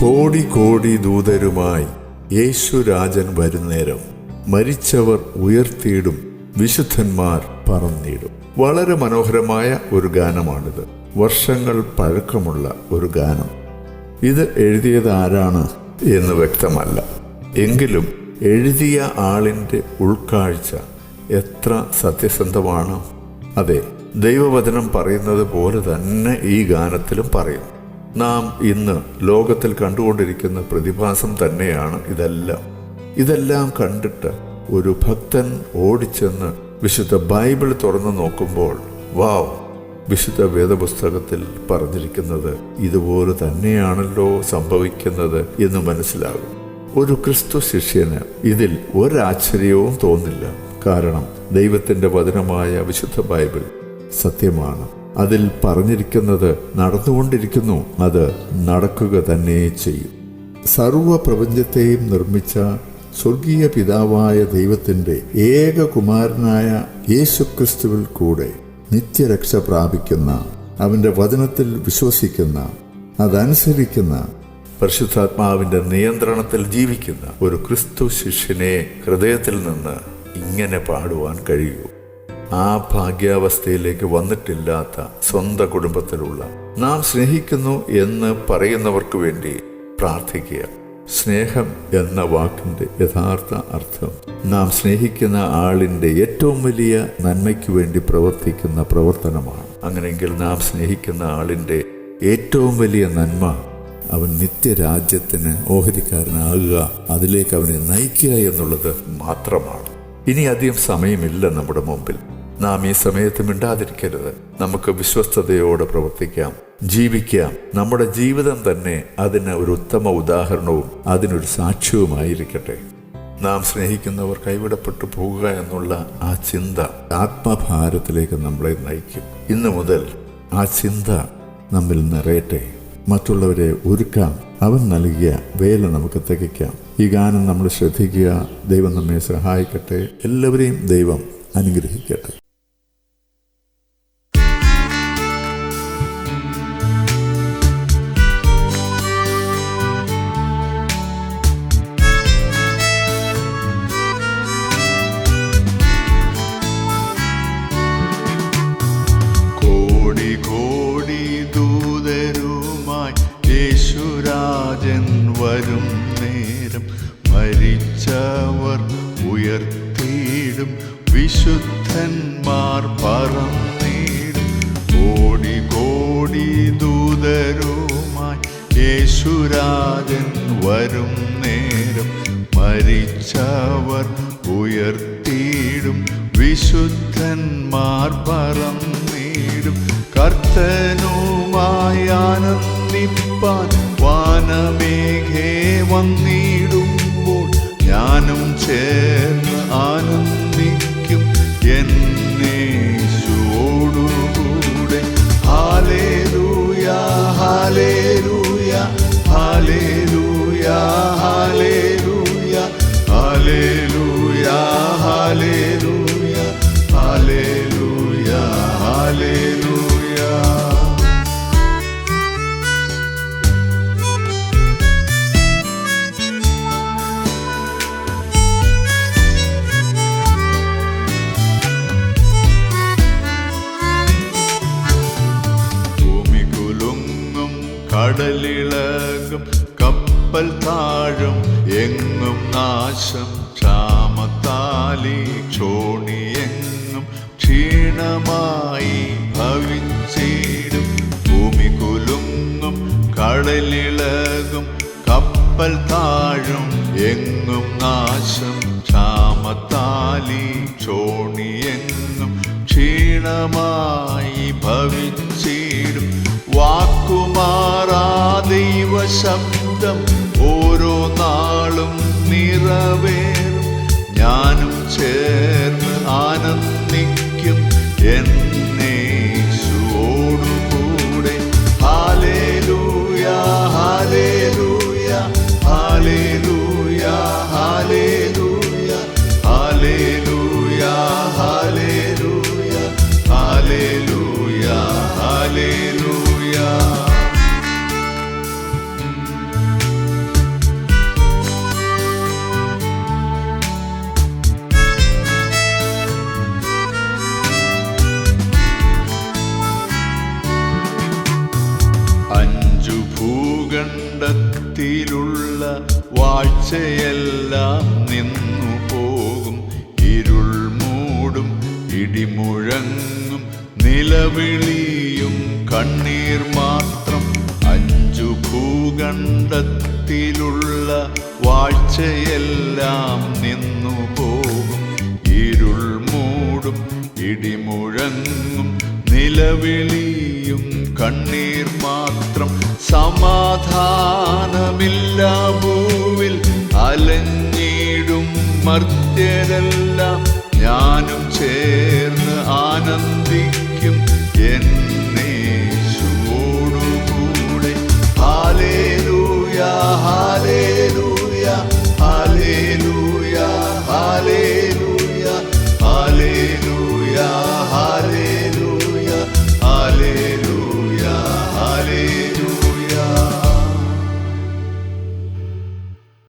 കോടി കോടി ദൂതരുമായി യേശുരാജൻ വരുന്നേരം, മരിച്ചവർ ഉയർത്തിയിടും, വിശുദ്ധന്മാർ പറന്നിടും. വളരെ മനോഹരമായ ഒരു ഗാനമാണിത്. വർഷങ്ങൾ പഴക്കമുള്ള ഒരു ഗാനം. ഇത് എഴുതിയത് ആരാണ് എന്ന് വ്യക്തമല്ല. എങ്കിലും എഴുതിയ ആളിൻ്റെ ഉൾക്കാഴ്ച എത്ര സത്യസന്ധമാണ്. അതെ, ദൈവവചനം പറയുന്നത് പോലെ തന്നെ ഈ ഗാനത്തിലും പറയും. നാം ഇന്ന് ലോകത്തിൽ കണ്ടുകൊണ്ടിരിക്കുന്ന പ്രതിഭാസം തന്നെയാണ് ഇതെല്ലാം കണ്ടിട്ട് ഒരു ഭക്തൻ ഓടിച്ചെന്ന് വിശുദ്ധ ബൈബിൾ തുറന്നു നോക്കുമ്പോൾ, വാവ്, വിശുദ്ധ വേദപുസ്തകത്തിൽ പറഞ്ഞിരിക്കുന്നത് ഇതുപോലെ തന്നെയാണല്ലോ സംഭവിക്കുന്നത് എന്ന് മനസ്സിലാകും. ഒരു ക്രിസ്തു ശിഷ്യന് ഇതിൽ ഒരാശ്ചര്യവും തോന്നില്ല. കാരണം ദൈവത്തിൻ്റെ വചനമായ വിശുദ്ധ ബൈബിൾ സത്യമാണ്. അതിൽ പറഞ്ഞിരിക്കുന്നത് നടന്നുകൊണ്ടിരിക്കുന്നു, അത് നടക്കുക തന്നെ ചെയ്യും. സർവപ്രപഞ്ചത്തെയും നിർമ്മിച്ച സ്വർഗീയ പിതാവായ ദൈവത്തിൻ്റെ ഏകകുമാരനായ യേശുക്രിസ്തുവിൽ കൂടെ നിത്യരക്ഷ പ്രാപിക്കുന്ന, അവൻ്റെ വചനത്തിൽ വിശ്വസിക്കുന്ന, അതനുസരിക്കുന്ന, പരിശുദ്ധാത്മാവിൻ്റെ നിയന്ത്രണത്തിൽ ജീവിക്കുന്ന ഒരു ക്രിസ്തു ശിഷ്യനെ ഹൃദയത്തിൽ നിന്ന് ഇങ്ങനെ പാടുവാൻ കഴിയൂ. ആ ഭാഗ്യാവസ്ഥയിലേക്ക് വന്നിട്ടില്ലാത്ത സ്വന്തം കുടുംബത്തിലുള്ള നാം സ്നേഹിക്കുന്നു എന്ന് പറയുന്നവർക്ക് വേണ്ടി പ്രാർത്ഥിക്കുക. സ്നേഹം എന്ന വാക്കിൻ്റെ യഥാർത്ഥ അർത്ഥം നാം സ്നേഹിക്കുന്ന ആളിൻ്റെ ഏറ്റവും വലിയ നന്മയ്ക്ക് വേണ്ടി പ്രവർത്തിക്കുന്ന പ്രവർത്തനമാണ്. അങ്ങനെയെങ്കിൽ നാം സ്നേഹിക്കുന്ന ആളിൻ്റെ ഏറ്റവും വലിയ നന്മ അവൻ നിത്യരാജ്യത്തിന് ഓഹരിക്കാരനാകുക, അതിലേക്ക് അവനെ നയിക്കുക എന്നുള്ളത് മാത്രമാണ്. ഇനി അധികം സമയമില്ല നമ്മുടെ മുമ്പിൽ. നാം ഈ സമയത്ത് മിണ്ടാതിരിക്കരുത്. നമുക്ക് വിശ്വസ്തയോടെ പ്രവർത്തിക്കാം, ജീവിക്കാം. നമ്മുടെ ജീവിതം തന്നെ അതിന് ഒരു ഉത്തമ ഉദാഹരണവും അതിനൊരു സാക്ഷ്യവുമായിരിക്കട്ടെ. നാം സ്നേഹിക്കുന്നവർ കൈവിടപ്പെട്ടു പോകുക എന്നുള്ള ആ ചിന്ത ആത്മഭാരത്തിലേക്ക് നമ്മളെ നയിക്കും. ഇന്നു മുതൽ ആ ചിന്ത നമ്മിൽ നിറയട്ടെ. മറ്റുള്ളവരെ ഒരുക്കാം. അവൻ നൽകിയ വേല നമുക്ക് തികയ്ക്കാം. ഈ ഗാനം നമ്മൾ ശ്രദ്ധിക്കുക. ദൈവം നമ്മെ സഹായിക്കട്ടെ. എല്ലാവരെയും ദൈവം അനുഗ്രഹിക്കട്ടെ. യേശുരാജൻ വരും നേരം, മരിച്ചവർ ഉയർത്തിയിടും, വിശുദ്ധന്മാർ പറന്നിടും. കോടി കോടി ദൂതരുമായി യേശുരാജൻ വരും നേരം, മരിച്ചവർ ഉയർത്തിയിടും, വിശുദ്ധന്മാർ പറന്നിടും. കർത്തനുമായി ആനന്ദിപ്പാൻ വാനമേഘേ വന്നിടുമ്പോൾ, ഞാനും ചേർന്ന് ആനന്ദിക്കും എന്നേശുവോടുകൂടെ. ഹല്ലേലൂയ ഹല്ലേലൂയ ഹല്ലേലൂയ ഹല്ലേലൂയ ഹല്ലേലൂയ ഹല്ലേലൂയ ഹല്ലേലൂയ ഹല്ലേലൂയ. ഭൂമി കുലുങ്ങും, കടലിളകും, കപ്പൽ താഴും, എങ്ങും നാശം, ക്ഷാമത്താലി ക്ഷോണിയെങ്ങും ക്ഷീണമായി ഭവിച്ചിടും. ഭൂമി കുലുങ്ങും, കടലിളകും, കപ്പൽ താഴും, എങ്ങും നാശം, ക്ഷാമത്താലി ക്ഷോണിയെങ്ങും ക്ഷീണമായി ഭവിച്ചിടും. വാക്കുമാറാ ദൈവ ശബ്ദം ഓരോ നാളും നിറവേറും. ഞാനും ചേർന്ന് ആനന്ദിക്കും എന്നേശുവോടുകൂടെ. ഹല്ലേലൂയ ഹല്ലേലൂയ ഹല്ലേലൂയ ഹല്ലേലൂയ ഹല്ലേലൂയ ഹല്ലേലൂയ ഹല്ലേലൂയ ഹല്ലേലൂയ. വാഴ്ചയെല്ലാം നിന്നു പോകും. ഇരുൾ മൂടും, ഇടിമുഴങ്ങും, നിലവിളിയും കണ്ണീർ മാത്രം. 5 ഭൂഖണ്ഡത്തിലുള്ള വാഴ്ചയെല്ലാം നിന്നു പോകും. ഇരുൾ മൂടും, ഇടിമുഴങ്ങും, നിലവിളിയും കണ്ണീർ മാത്രം. സമാധാനമില്ല ഭൂവിൽ അലഞ്ഞിടും മർത്യരെല്ലാം ഞാനും ചേർന്ന് ആനന്ദിക്കും.